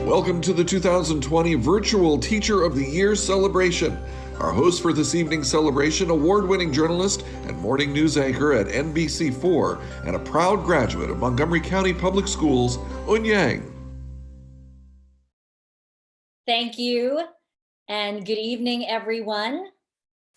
Welcome to the 2020 Virtual Teacher of the Year celebration. Our host for this evening's celebration, award-winning journalist and morning news anchor at NBC4 and a proud graduate of Montgomery County Public Schools, Un Yang. Thank you, and good evening, everyone,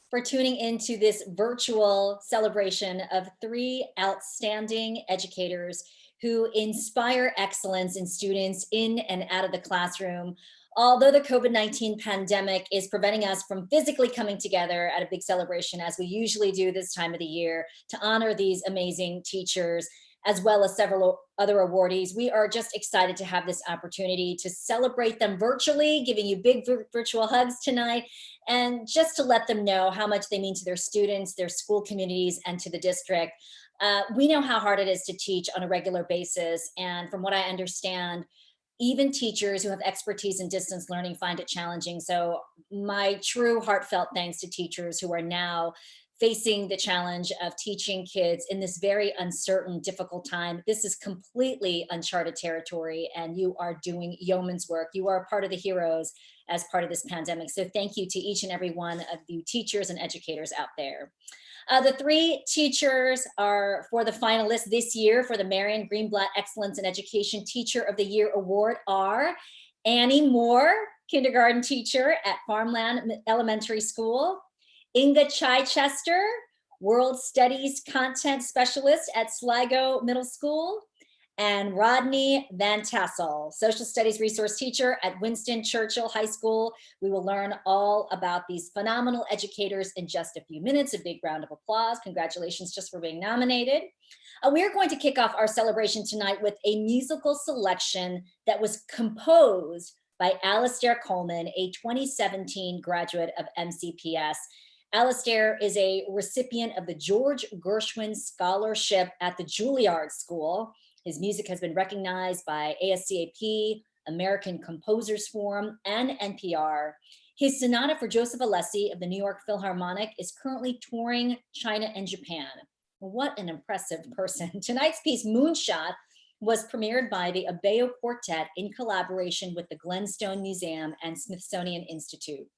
for tuning into this virtual celebration of three outstanding educators who inspire excellence in students in and out of the classroom. Although the COVID-19 pandemic is preventing us from physically coming together at a big celebration, as we usually do this time of the year, to honor these amazing teachers, as well as several other awardees, we are just excited to have this opportunity to celebrate them virtually, giving you big virtual hugs tonight, and just to let them know how much they mean to their students, their school communities, and to the district. We know how hard it is to teach on a regular basis, and from what I understand, even teachers who have expertise in distance learning find it challenging. So my true heartfelt thanks to teachers who are now facing the challenge of teaching kids in this very uncertain, difficult time. This is completely uncharted territory, and you are doing yeoman's work. You are a part of the heroes as part of this pandemic. So thank you to each and every one of you teachers and educators out there. The three teachers are for the finalists this year for the Marion Greenblatt Excellence in Education Teacher of the Year Award are Annie Moore, kindergarten teacher at Farmland Elementary School; Inga Chichester, World Studies Content Specialist at Sligo Middle School; and Rodney Van Tassel, Social Studies Resource Teacher at Winston Churchill High School. We will learn all about these phenomenal educators in just a few minutes. A big round of applause. Congratulations just for being nominated. We are going to kick off our celebration tonight with a musical selection that was composed by Alastair Coleman, a 2017 graduate of MCPS. Alastair is a recipient of the George Gershwin Scholarship at the Juilliard School. His music has been recognized by ASCAP, American Composers Forum, and NPR. His sonata for Joseph Alessi of the New York Philharmonic is currently touring China and Japan. What an impressive person. Tonight's piece, Moonshot, was premiered by the Abeo Quartet in collaboration with the Glenstone Museum and Smithsonian Institute.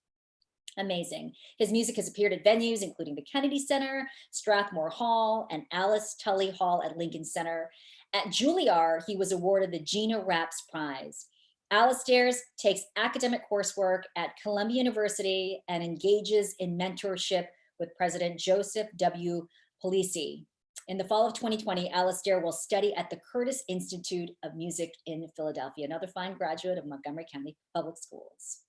Amazing. His music has appeared at venues including the Kennedy Center, Strathmore Hall, and Alice Tully Hall at Lincoln Center. At Juilliard, he was awarded the Gina Raps Prize. Alastair takes academic coursework at Columbia University and engages in mentorship with President Joseph W. Polisi. In the fall of 2020, Alastair will study at the Curtis Institute of Music in Philadelphia, another fine graduate of Montgomery County Public Schools.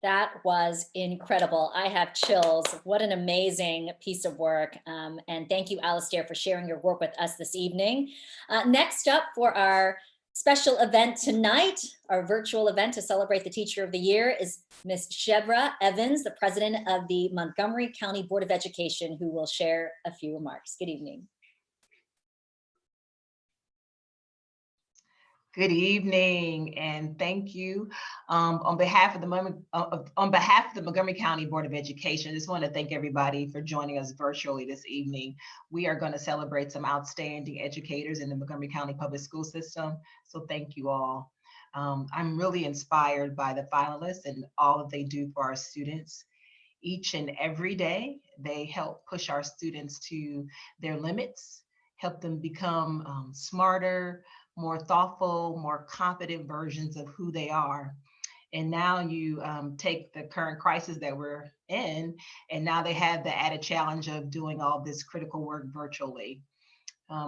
That was incredible. I have chills. What an amazing piece of work. And thank you, Alistair, for sharing your work with us this evening. Next up for our special event tonight, our virtual event to celebrate the Teacher of the Year, is Ms. Shebra Evans, the president of the Montgomery County Board of Education, who will share a few remarks. Good evening. Good evening, and thank you. On behalf of the Montgomery County Board of Education, I just want to thank everybody for joining us virtually this evening. We are going to celebrate some outstanding educators in the Montgomery County Public School System, so thank you all. I'm really inspired by the finalists and all that they do for our students. Each and every day, they help push our students to their limits, help them become smarter, more thoughtful, more confident versions of who they are. And now you take the current crisis that we're in, and now they have the added challenge of doing all this critical work virtually.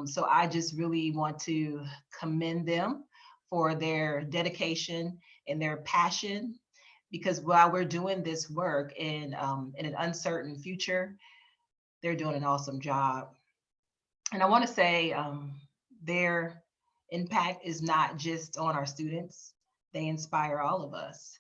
So I just really want to commend them for their dedication and their passion, because while we're doing this work in an uncertain future, they're doing an awesome job. And I want to say their impact is not just on our students. They inspire all of us.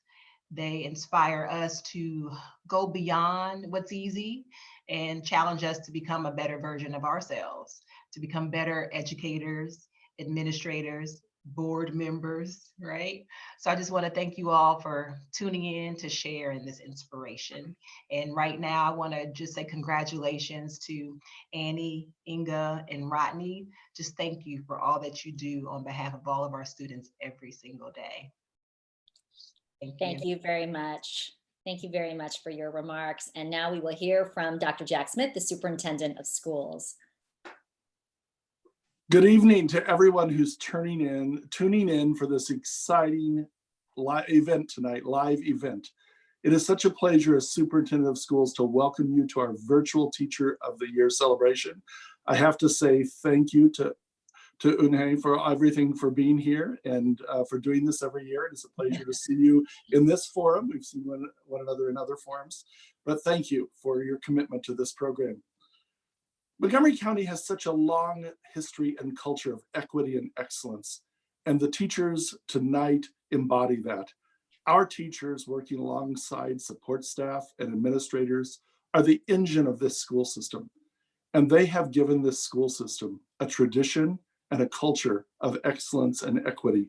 They inspire us to go beyond what's easy and challenge us to become a better version of ourselves, to become better educators, administrators, board members, right? So I just want to thank you all for tuning in to share in this inspiration. And right now, I want to just say congratulations to Annie, Inga, and Rodney. Just thank you for all that you do on behalf of all of our students every single day. Thank you very much. Thank you very much for your remarks. And now we will hear from Dr. Jack Smith, the Superintendent of Schools. Good evening to everyone who's tuning in for this exciting live event tonight, It is such a pleasure as Superintendent of Schools to welcome you to our virtual Teacher of the Year celebration. I have to say thank you to Unhei for everything, for being here and for doing this every year. It is a pleasure to see you in this forum. We've seen one another in other forums, but thank you for your commitment to this program. Montgomery County has such a long history and culture of equity and excellence, and the teachers tonight embody that. Our teachers, working alongside support staff and administrators, are the engine of this school system, and they have given this school system a tradition and a culture of excellence and equity.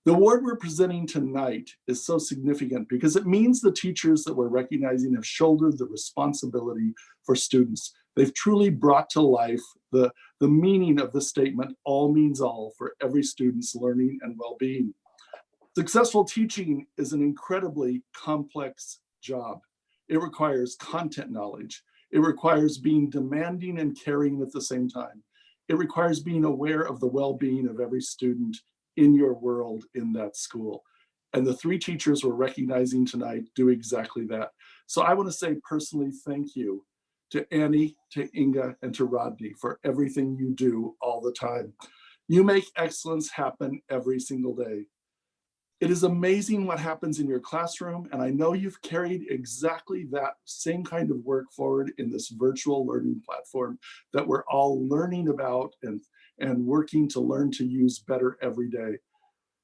The award we're presenting tonight is so significant because it means the teachers that we're recognizing have shouldered the responsibility for students. They've truly brought to life the meaning of the statement, all means all, for every student's learning and well-being. Successful teaching is an incredibly complex job. It requires content knowledge. It requires being demanding and caring at the same time. It requires being aware of the well-being of every student in your world in that school. And the three teachers we're recognizing tonight do exactly that. So I want to say personally, thank you to Annie, to Inga, and to Rodney for everything you do all the time. You make excellence happen every single day. It is amazing what happens in your classroom, and I know you've carried exactly that same kind of work forward in this virtual learning platform that we're all learning about and working to learn to use better every day.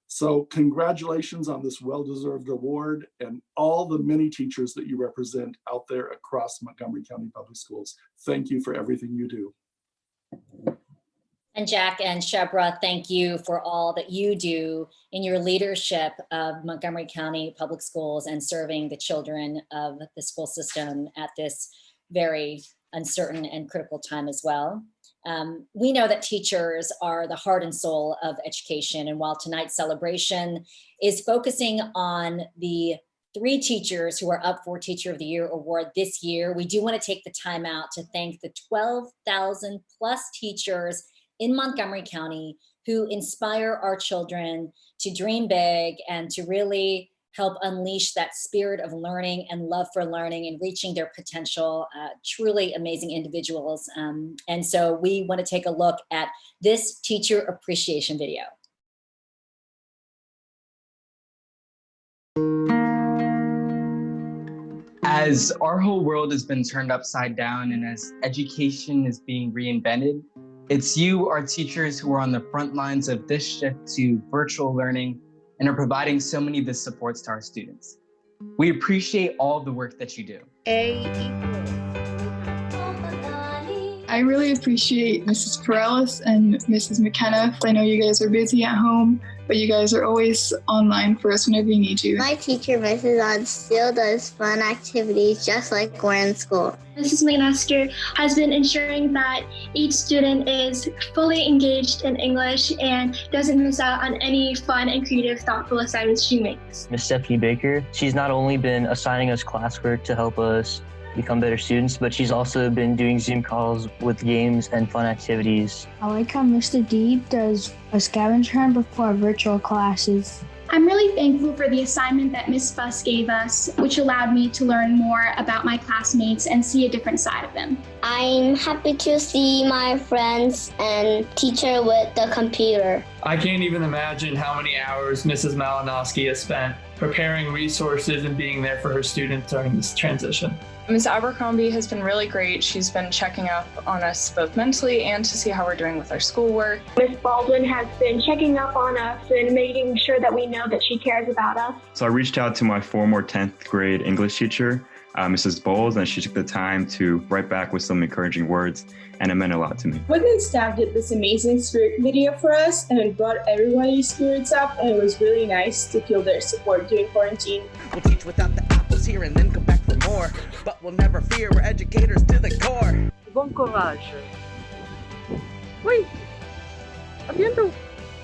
So congratulations on this well-deserved award and all the many teachers that you represent out there across Montgomery County Public Schools. Thank you for everything you do. And Jack and Shebra, thank you for all that you do in your leadership of Montgomery County Public Schools and serving the children of the school system at this very uncertain and critical time as well. We know that teachers are the heart and soul of education, and while tonight's celebration is focusing on the three teachers who are up for Teacher of the Year award this year, we do want to take the time out to thank the 12,000 plus teachers in Montgomery County who inspire our children to dream big and to really help unleash that spirit of learning and love for learning and reaching their potential. Truly amazing individuals. And so we want to take a look at this teacher appreciation video. As our whole world has been turned upside down and as education is being reinvented, it's you, our teachers, who are on the front lines of this shift to virtual learning and are providing so many of the supports to our students. We appreciate all the work that you do. I really appreciate Mrs. Perellis and Mrs. McKenna. I know you guys are busy at home, but you guys are always online for us whenever you need to. My teacher, Mrs. Odd, still does fun activities just like we're in school. Mrs. McMaster has been ensuring that each student is fully engaged in English and doesn't miss out on any fun and creative, thoughtful assignments she makes. Miss Stephanie Baker, she's not only been assigning us classwork to help us become better students, but she's also been doing Zoom calls with games and fun activities. I like how Mr. D does a scavenger hunt before virtual classes. I'm really thankful for the assignment that Miss Fuss gave us, which allowed me to learn more about my classmates and see a different side of them. I'm happy to see my friends and teacher with the computer. I can't even imagine how many hours Mrs. Malinowski has spent preparing resources and being there for her students during this transition. Ms. Abercrombie has been really great. She's been checking up on us both mentally and to see how we're doing with our schoolwork. Ms. Baldwin has been checking up on us and making sure that we know that she cares about us. So I reached out to my former 10th grade English teacher, Mrs. Bowles, and she took the time to write back with some encouraging words, and it meant a lot to me. Woodland staff did this amazing spirit video for us, and it brought everybody's spirits up, and it was really nice to feel their support during quarantine. We'll teach without the apples here and then come back for more, but we'll never fear, we're educators to the core. Bon courage. Oui. À bientôt.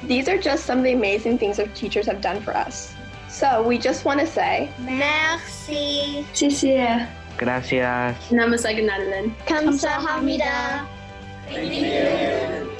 These are just some of the amazing things our teachers have done for us. So we just want to say, Merci. Gracias. Namaste. Kamsahamnida. Thank you.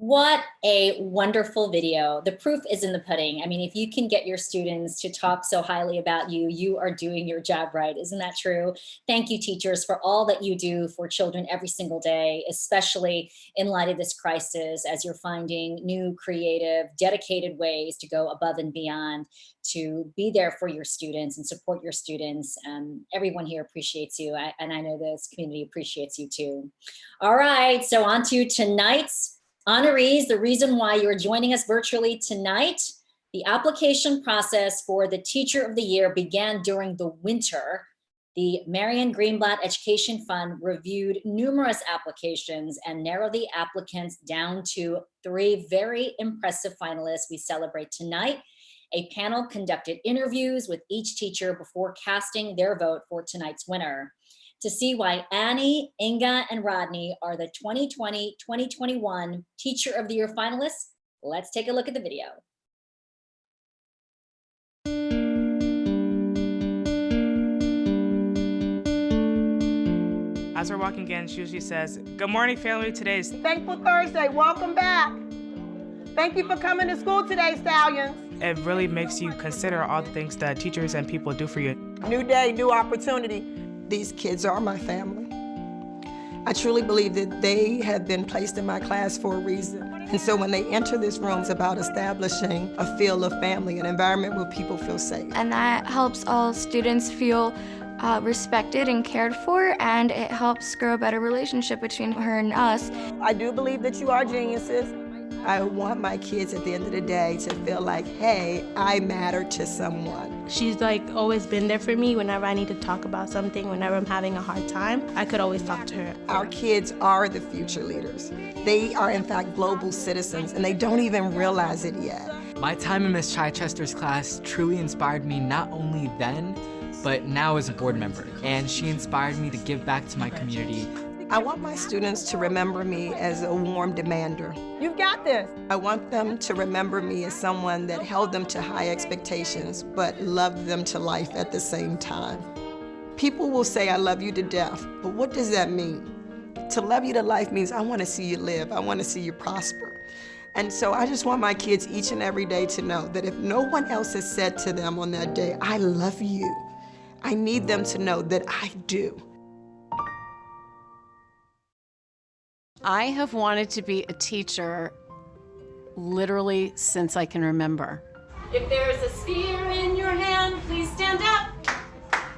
What a wonderful video. The proof is in the pudding. I mean, if you can get your students to talk so highly about you, you are doing your job right. Isn't that true? Thank you, teachers, for all that you do for children every single day, especially in light of this crisis, as you're finding new, creative, dedicated ways to go above and beyond to be there for your students and support your students. Everyone here appreciates you, and I know this community appreciates you too. All right, so on to tonight's honorees, the reason why you're joining us virtually tonight. The application process for the Teacher of the Year began during the winter. The Marion Greenblatt Education Fund reviewed numerous applications and narrowed the applicants down to 3 very impressive finalists we celebrate tonight. A panel conducted interviews with each teacher before casting their vote for tonight's winner. To see why Annie, Inga, and Rodney are the 2020-2021 Teacher of the Year finalists, let's take a look at the video. As we're walking in, she usually says, "Good morning, family. Today's Thankful Thursday. Welcome back. Thank you for coming to school today, Stallions." It really makes you consider all the things that teachers and people do for you. New day, new opportunity. These kids are my family. I truly believe that they have been placed in my class for a reason. And so when they enter this room, it's about establishing a feel of family, an environment where people feel safe. And that helps all students feel respected and cared for, and it helps grow a better relationship between her and us. I do believe that you are geniuses. I want my kids at the end of the day to feel like, hey, I matter to someone. She's always been there for me whenever I need to talk about something, whenever I'm having a hard time, I could always talk to her. Our kids are the future leaders. They are in fact global citizens, and they don't even realize it yet. My time in Miss Chichester's class truly inspired me, not only then, but now as a board member. And she inspired me to give back to my community. I want my students to remember me as a warm demander. You've got this. I want them to remember me as someone that held them to high expectations, but loved them to life at the same time. People will say, I love you to death, but what does that mean? To love you to life means I want to see you live. I want to see you prosper. And so I just want my kids each and every day to know that if no one else has said to them on that day, I love you, I need them to know that I do. I have wanted to be a teacher literally since I can remember. If there's a sphere in your hand, please stand up.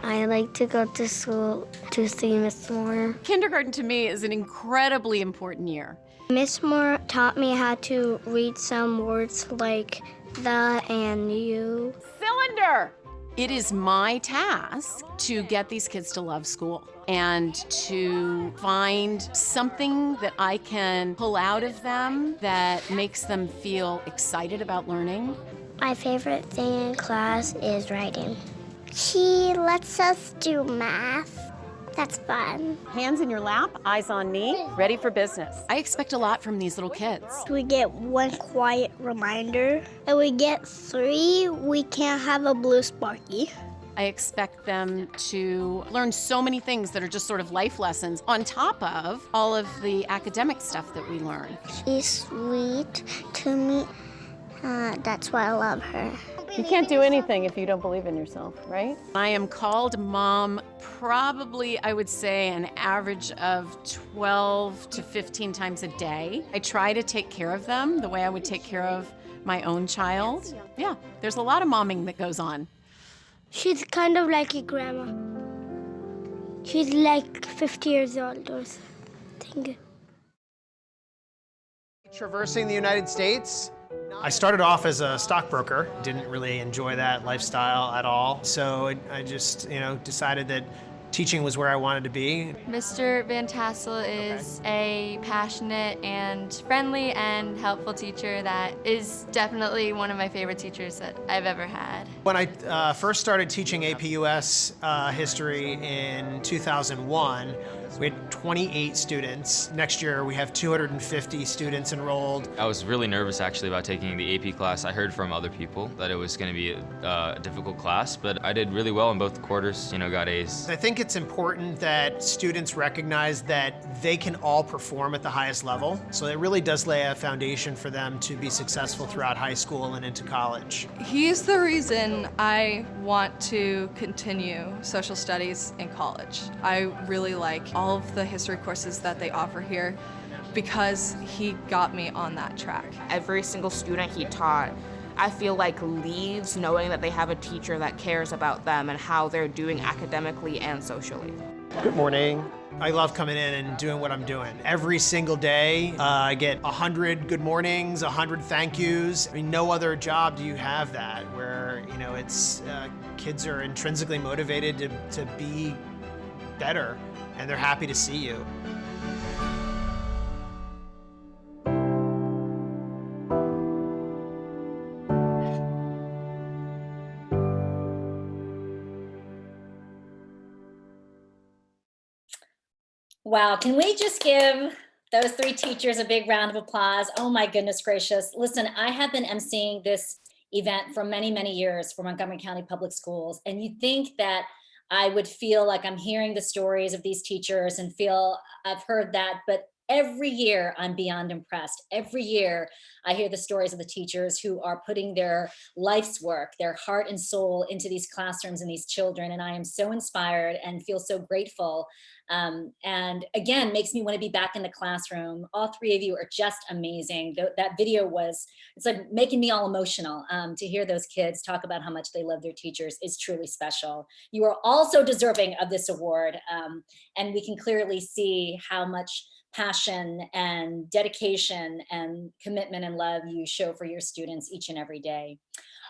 I like to go to school to see Miss Moore. Kindergarten to me is an incredibly important year. Miss Moore taught me how to read some words like the and you. Cylinder! It is my task to get these kids to love school and to find something that I can pull out of them that makes them feel excited about learning. My favorite thing in class is writing. She lets us do math. That's fun. Hands in your lap, eyes on me, ready for business. I expect a lot from these little kids. We get one quiet reminder. And we get 3, we can't have a blue Sparky. I expect them to learn so many things that are just sort of life lessons on top of all of the academic stuff that we learn. She's sweet to me. That's why I love her. You can't do anything if you don't believe in yourself, right? I am called mom probably, I would say, an average of 12 to 15 times a day. I try to take care of them the way I would take care of my own child. Yeah, there's a lot of momming that goes on. She's kind of like your grandma. She's like 50 years old or something. Traversing the United States. I started off as a stockbroker, didn't really enjoy that lifestyle at all. So I just, decided that teaching was where I wanted to be. Mr. Van Tassel is a passionate and friendly and helpful teacher that is definitely one of my favorite teachers that I've ever had. When I first started teaching AP US history in 2001, we had 28 students. Next year, we have 250 students enrolled. I was really nervous actually about taking the AP class. I heard from other people that it was going to be a difficult class, but I did really well in both quarters, got A's. I think it's important that students recognize that they can all perform at the highest level. So it really does lay a foundation for them to be successful throughout high school and into college. He's the reason I want to continue social studies in college. I really like all of the history courses that they offer here because he got me on that track. Every single student he taught, I feel like leaves knowing that they have a teacher that cares about them and how they're doing academically and socially. Good morning. I love coming in and doing what I'm doing. Every single day, I get 100 good mornings, 100 thank yous. I mean, no other job do you have that, where, it's kids are intrinsically motivated to be better, and they're happy to see you. Wow, can we just give those 3 teachers a big round of applause? Oh my goodness gracious. Listen, I have been emceeing this event for many, many years for Montgomery County Public Schools, and you'd think that I would feel like I'm hearing the stories of these teachers and feel I've heard that, but every year I'm beyond impressed. Every year I hear the stories of the teachers who are putting their life's work, their heart and soul into these classrooms and these children. And I am so inspired and feel so grateful. And again, makes me want to be back in the classroom. All 3 of you are just amazing. That video it's like making me all emotional. To hear those kids talk about how much they love their teachers is truly special. You are also deserving of this award. And we can clearly see how much passion and dedication and commitment and love you show for your students each and every day.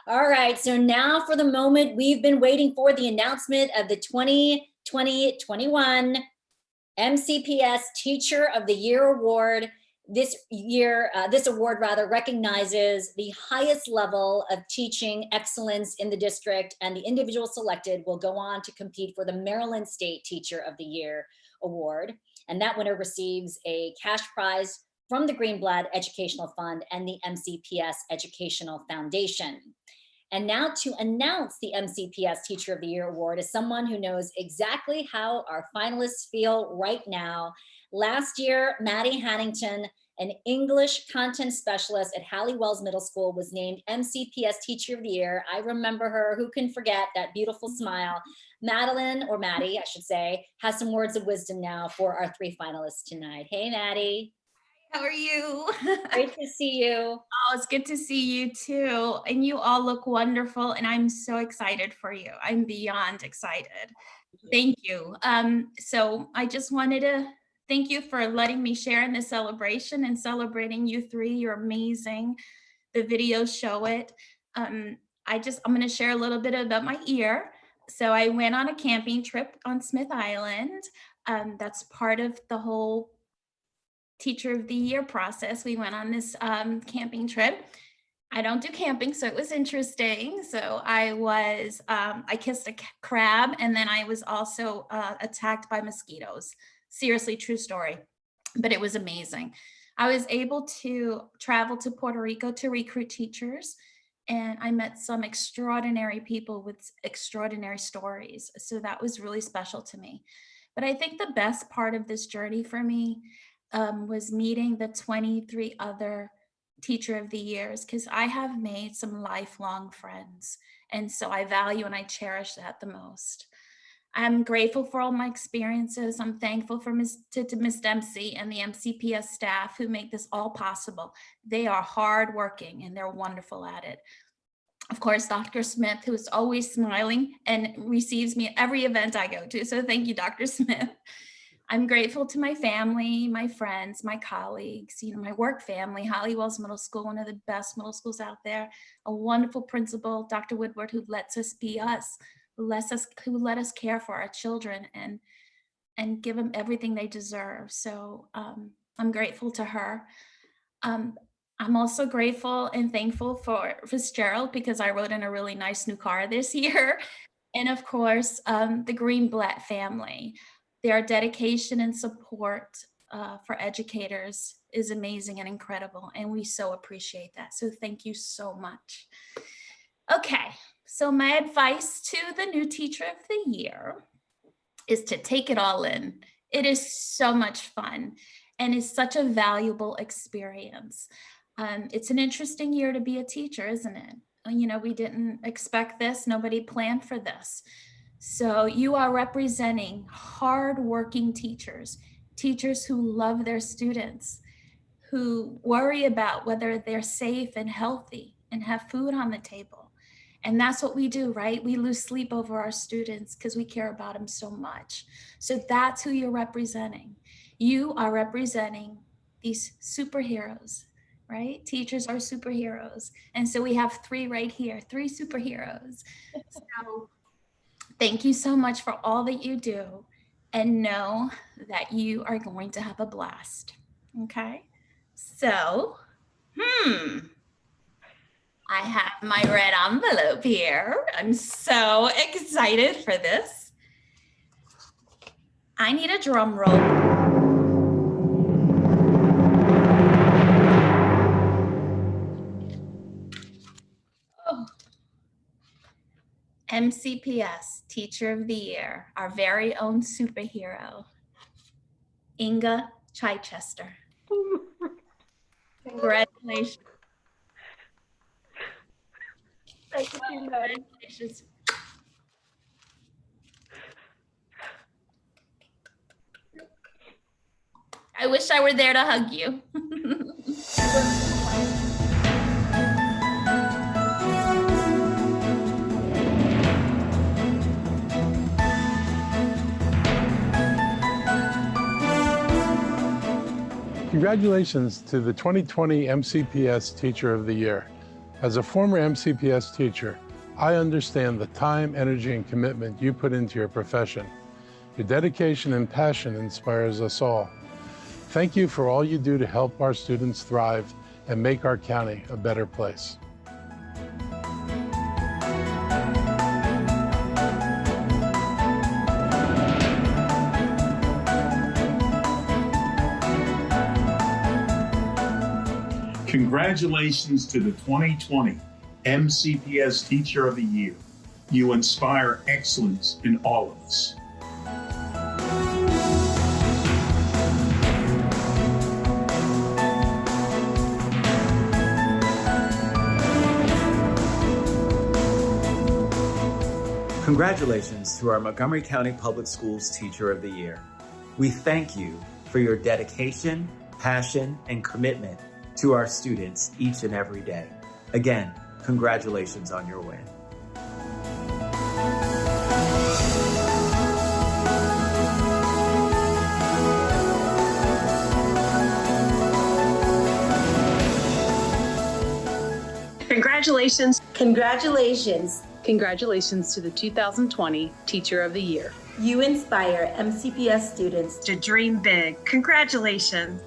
All right, so now for the moment we've been waiting for, the announcement of the 2020-21 MCPS Teacher of the Year Award. This award recognizes the highest level of teaching excellence in the district, and the individual selected will go on to compete for the Maryland State Teacher of the Year Award. And that winner receives a cash prize from the Greenblatt Educational Fund and the MCPS Educational Foundation. And now to announce the MCPS Teacher of the Year Award is someone who knows exactly how our finalists feel right now. Last year, Maddie Hannington, an English content specialist at Hallie Wells Middle School, was named MCPS Teacher of the Year. I remember her. Who can forget that beautiful smile? Madeline, or Maddie, I should say, has some words of wisdom now for our 3 finalists tonight. Hey, Maddie. How are you? Great to see you. Oh, it's good to see you too. And you all look wonderful, and I'm so excited for you. I'm beyond excited. Thank you. So I just wanted to thank you for letting me share in this celebration and celebrating you three. You're amazing. The videos show it. I'm going to share a little bit about my year. So I went on a camping trip on Smith Island. That's part of the whole Teacher of the Year process. We went on this camping trip. I don't do camping, so it was interesting. So I kissed a crab, and then I was also attacked by mosquitoes. Seriously, true story, but it was amazing. I was able to travel to Puerto Rico to recruit teachers, and I met some extraordinary people with extraordinary stories. So that was really special to me. But I think the best part of this journey for me was meeting the 23 other Teacher of the Years, because I have made some lifelong friends. And so I value and I cherish that the most. I'm grateful for all my experiences. I'm thankful for Ms. Dempsey and the MCPS staff who make this all possible. They are hardworking and they're wonderful at it. Of course, Dr. Smith, who is always smiling and receives me at every event I go to. So thank you, Dr. Smith. I'm grateful to my family, my friends, my colleagues, my work family, Holly Wells Middle School, one of the best middle schools out there, a wonderful principal, Dr. Woodward, who lets us be us, who let us care for our children and give them everything they deserve. So I'm grateful to her. I'm also grateful and thankful for Fitzgerald, because I rode in a really nice new car this year. And of course, the Greenblatt family. Their dedication and support for educators is amazing and incredible, and we so appreciate that. So thank you so much. Okay, so my advice to the new Teacher of the Year is to take it all in. It is so much fun and is such a valuable experience. It's an interesting year to be a teacher, isn't it? We didn't expect this. Nobody planned for this. So you are representing hardworking teachers, teachers who love their students, who worry about whether they're safe and healthy and have food on the table. And that's what we do, right? We lose sleep over our students because we care about them so much. So that's who you're representing. You are representing these superheroes, right? Teachers are superheroes. And so we have three right here, three superheroes. So thank you so much for all that you do, and know that you are going to have a blast, okay? So, I have my red envelope here. I'm so excited for this. I need a drum roll. MCPS Teacher of the Year, our very own superhero, Inga Chichester. Congratulations. Thank you. Congratulations. I wish I were there to hug you. Congratulations to the 2020 MCPS Teacher of the Year. As a former MCPS teacher, I understand the time, energy, and commitment you put into your profession. Your dedication and passion inspires us all. Thank you for all you do to help our students thrive and make our county a better place. Congratulations to the 2020 MCPS Teacher of the Year. You inspire excellence in all of us. Congratulations to our Montgomery County Public Schools Teacher of the Year. We thank you for your dedication, passion, and commitment to our students each and every day. Again, congratulations on your win. Congratulations. Congratulations. Congratulations to the 2020 Teacher of the Year. You inspire MCPS students to dream big. Congratulations.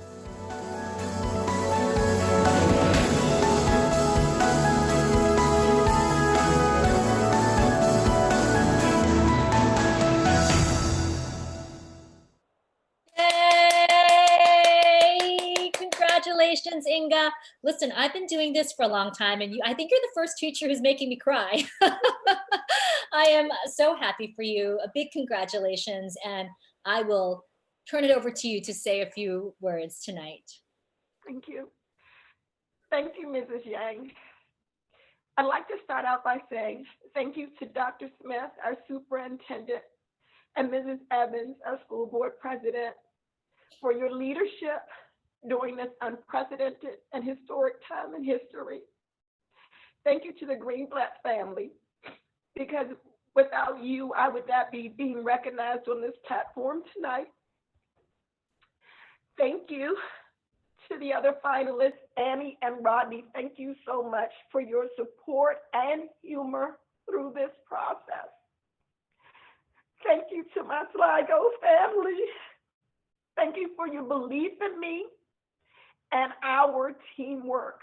Yay! Congratulations, Inga. Listen, I've been doing this for a long time, and I think you're the first teacher who's making me cry. I am so happy for you. A big congratulations, and I will turn it over to you to say a few words tonight. Thank you. Thank you, Mrs. Yang. I'd like to start out by saying thank you to Dr. Smith, our superintendent, and Mrs. Evans, our school board president, for your leadership during this unprecedented and historic time in history. Thank you to the Greenblatt family, because without you, I would not be being recognized on this platform tonight. Thank you to the other finalists, Annie and Rodney. Thank you so much for your support and humor through this process. Thank you to my Sligo family. Thank you for your belief in me and our teamwork.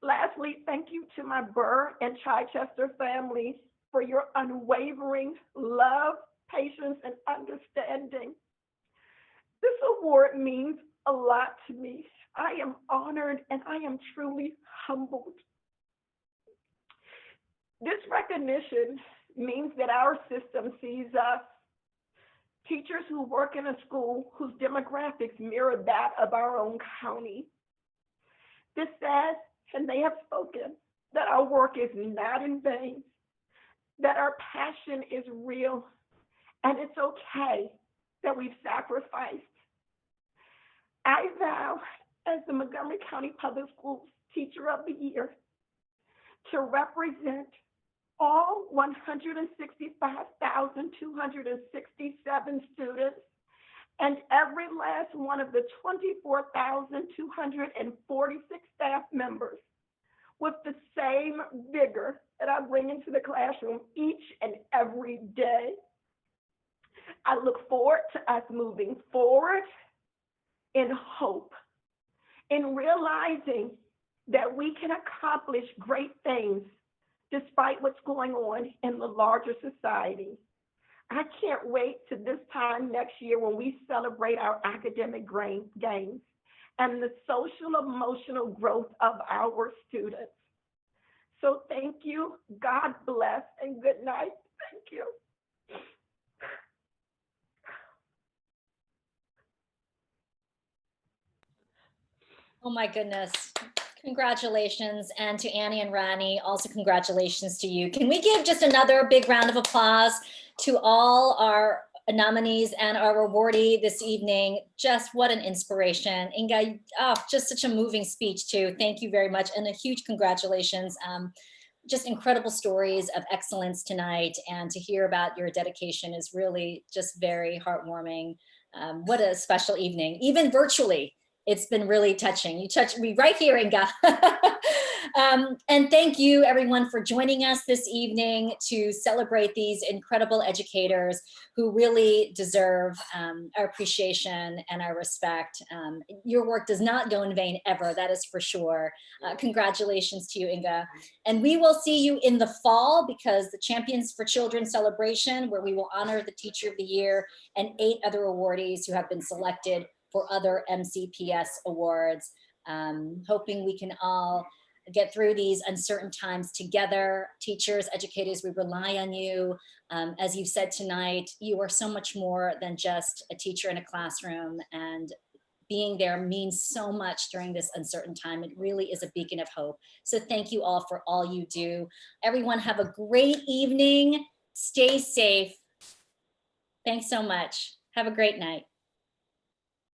Lastly, thank you to my Burr and Chichester families for your unwavering love, patience, and understanding. This award means a lot to me. I am honored and I am truly humbled. This recognition means that our system sees us, teachers who work in a school whose demographics mirror that of our own county. This says, and they have spoken, that our work is not in vain, that our passion is real, and it's okay that we've sacrificed. I vow, as the Montgomery County Public Schools Teacher of the Year, to represent all 165,267 students and every last one of the 24,246 staff members with the same vigor that I bring into the classroom each and every day. I look forward to us moving forward in hope, in realizing that we can accomplish great things despite what's going on in the larger society. I can't wait to this time next year when we celebrate our academic gains and the social emotional growth of our students. So thank you, God bless, and good night. Thank you. Oh my goodness. Congratulations. And to Annie and Rani, also congratulations to you. Can we give just another big round of applause to all our nominees and our awardee this evening? Just what an inspiration. Inga, just such a moving speech too. Thank you very much. And a huge congratulations. Just incredible stories of excellence tonight. And to hear about your dedication is really just very heartwarming. What a special evening, even virtually. It's been really touching. You touched me right here, Inga. And thank you everyone for joining us this evening to celebrate these incredible educators who really deserve our appreciation and our respect. Your work does not go in vain ever, that is for sure. Congratulations to you, Inga. And we will see you in the fall, because the Champions for Children celebration, where we will honor the Teacher of the Year and 8 other awardees who have been selected for other MCPS awards. Hoping we can all get through these uncertain times together. Teachers, educators, we rely on you. As you've said tonight, you are so much more than just a teacher in a classroom, and being there means so much during this uncertain time. It really is a beacon of hope. So thank you all for all you do. Everyone have a great evening. Stay safe. Thanks so much. Have a great night.